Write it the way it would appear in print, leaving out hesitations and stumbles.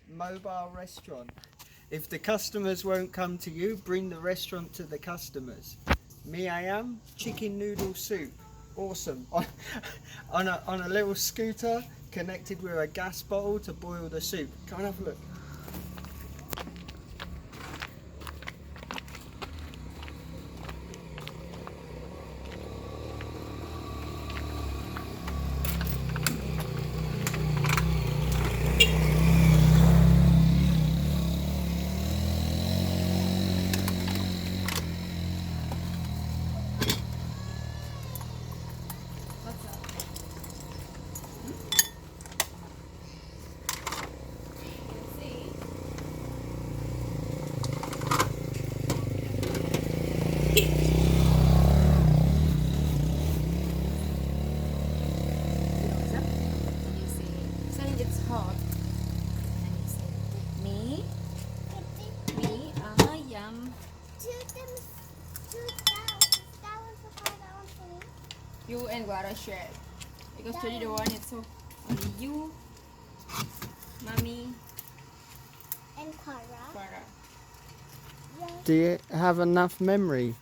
mobile restaurant. If the customers won't come to you, bring the restaurant to the customers. Mie Ayam, chicken noodle soup. Awesome. On a little scooter connected with a gas bottle to boil the soup. Come and have a look. It's hot. And you say, Mie Ayam. You and Guara share. Because today the one it's so only you, Mommy, And Kara. Guara. Do you have enough memory